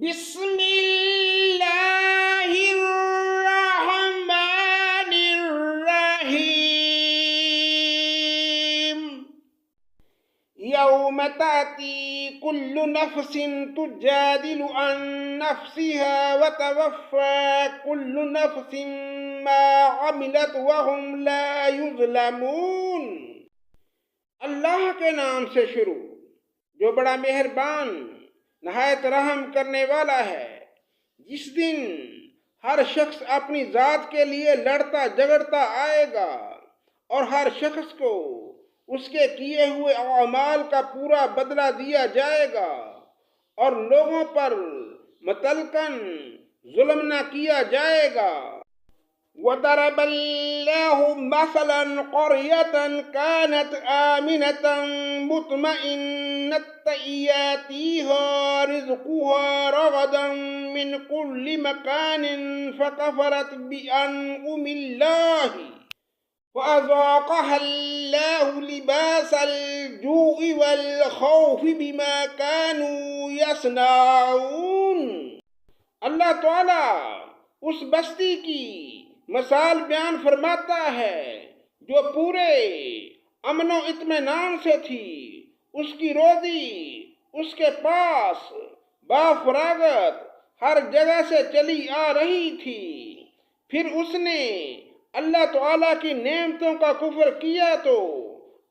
بسم اللہ الرحمن الرحیم یوم تأتی کل نفس تجادل عن نفسها وتوفى كل نفس ما عملت وهم لا يظلمون۔ اللہ کے نام سے شروع جو بڑا مہربان نہایت رحم کرنے والا ہے۔ جس دن ہر شخص اپنی ذات کے لیے لڑتا جھگڑتا آئے گا اور ہر شخص کو اس کے کیے ہوئے اعمال کا پورا بدلہ دیا جائے گا اور لوگوں پر مطلقاً ظلم نہ کیا جائے گا۔ وَضَرَبَ اللَّهُ مَثَلًا قَرْيَةً كَانَتْ آمِنَةً مُطْمَئِنَّةً يَأْتِيهَا رِزْقُهَا رَغَدًا مِنْ كُلِّ مَكَانٍ فَكَفَرَتْ بِأَنْعُمِ اللَّهِ فَأَذَاقَهَا اللَّهُ لِبَاسَ الْجُوعِ وَالْخَوْفِ بِمَا كَانُوا يَصْنَعُونَ۔ اللہ تعالیٰ اس بستی کی مثال بیان فرماتا ہے جو پورے امن و اطمینان سے تھی۔ اس کی روزی اس کے پاس بافراغت ہر جگہ سے چلی آ رہی تھی، پھر اس نے اللہ تعالیٰ کی نعمتوں کا کفر کیا تو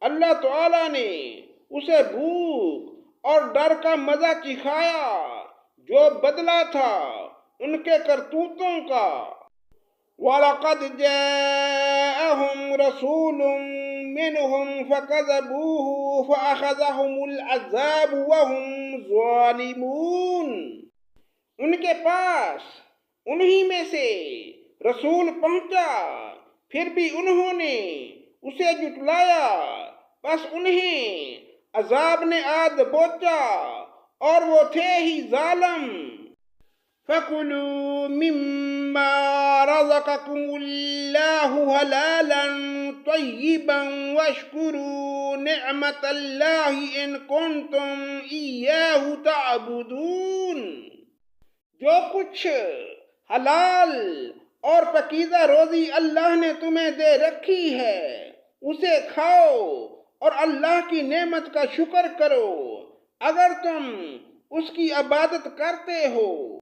اللہ تعالیٰ نے اسے بھوک اور ڈر کا مزہ چکھایا جو بدلہ تھا ان کے کرتوتوں کا۔ وَلَقَدْ جَاءَهُمْ رَسُولٌ مِّنْهُمْ فَكَذَّبُوهُ فَأَخَذَهُمُ الْعَذَابُ وَهُمْ ظَالِمُونَ۔ ان کے پاس انہی میں سے رسول پہنچا، پھر بھی انہوں نے اسے جھٹلایا، پس انہیں عذاب نے آ دبوچا اور وہ تھے ہی ظالم۔ فَكُلُوا مِمَّا رَزَقَكُمُ اللَّهُ حَلَالًا طَيِّبًا وَاشْكُرُوا نِعْمَةَ اللَّهِ إِن كُنتُمْ إِيَّاهُ تَعْبُدُونَ۔ جو کچھ حلال اور پاکیزہ روزی اللہ نے تمہیں دے رکھی ہے اسے کھاؤ اور اللہ کی نعمت کا شکر کرو اگر تم اس کی عبادت کرتے ہو۔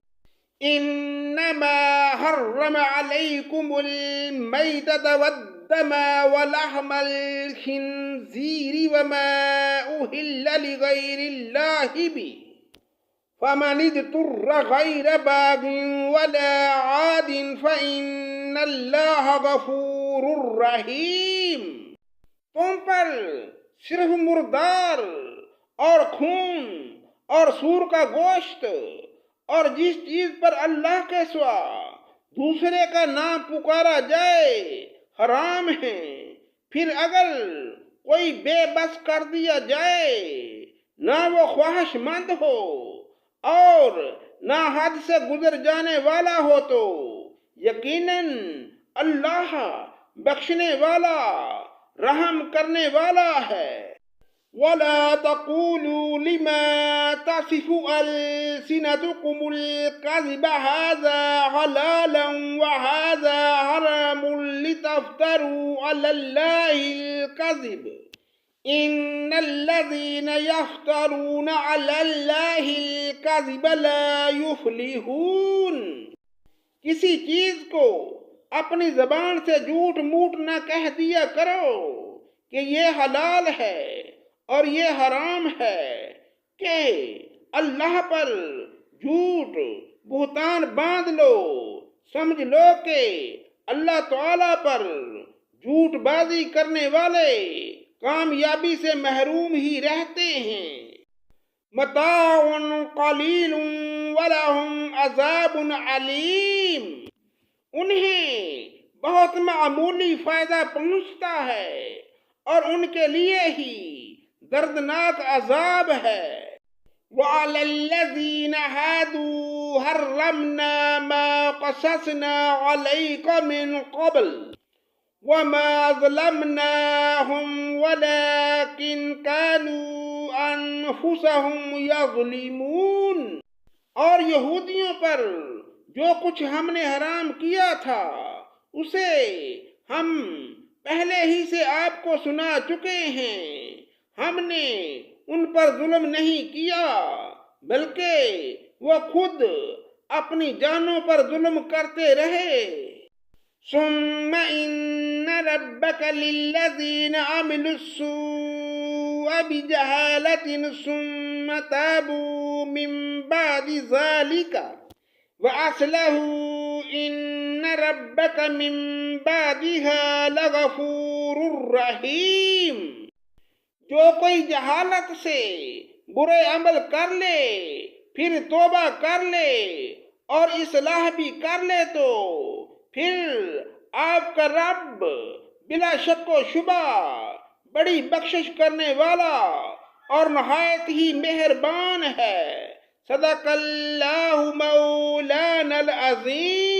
انما حرم علیکم المیتۃ والدم ولحم الخنزیر وما اہل لغیر اللہ بہ فمن اضطر غیر باغ ولا عاد فإن اللہ غفور رحیم۔ تم پر صرف مردار اور خون اور سور کا گوشت اور جس چیز پر اللہ کے سوا دوسرے کا نام پکارا جائے حرام ہے، پھر اگر کوئی بے بس کر دیا جائے، نہ وہ خواہش مند ہو اور نہ حد سے گزر جانے والا ہو، تو یقیناً اللہ بخشنے والا رحم کرنے والا ہے۔ وَلَا تَقُولُوا لِمَا تَصِفُ أَلْسِنَتُكُمُ الْكَذِبَ هَذَا حَلَالًا وَهَذَا حَرَامٌ لِتَفْتَرُوا عَلَى اللَّهِ الْكَذِبَ إِنَّ الَّذِينَ يَفْتَرُونَ عَلَى اللَّهِ الْكَذِبَ لَا يُفْلِحُونَ۔ کسی چیز کو اپنی زبان سے جھوٹ موٹ نہ کہہ دیا کرو کہ یہ حلال ہے اور یہ حرام ہے، کہ اللہ پر جھوٹ بہتان باندھ لو۔ سمجھ لو کہ اللہ تعالیٰ پر جھوٹ بازی کرنے والے کامیابی سے محروم ہی رہتے ہیں۔ متاع قلیل ولہم عذاب علیم۔ انہیں بہت معمولی فائدہ پہنچتا ہے اور ان کے لیے ہی دردناک عذاب ہے۔ وَعَلَى الَّذِينَ هَادُوا حَرَّمْنَا مَا قَصَصْنَا عَلَيْكَ مِنْ قَبْلُ وَمَا ظَلَمْنَاهُمْ وَلَكِنْ كَانُوا أَنفُسَهُمْ يَظْلِمُونَ۔ اور یہودیوں پر جو کچھ ہم نے حرام کیا تھا اسے ہم پہلے ہی سے آپ کو سنا چکے ہیں۔ ہم نے ان پر ظلم نہیں کیا بلکہ وہ خود اپنی جانوں پر ظلم کرتے رہے۔ ثم ان ربك للذين عملوا السوء بجهالة ثم تابوا من بعد ذلك وأصلحوا ان ربك من بعدها لغفور رحیم۔ جو کوئی جہالت سے برے عمل کر لے پھر توبہ کر لے اور اصلاح بھی کر لے تو پھر آپ کا رب بلا شک و شبہ بڑی بخشش کرنے والا اور نہایت ہی مہربان ہے۔ صدق اللہ مولانا العظیم۔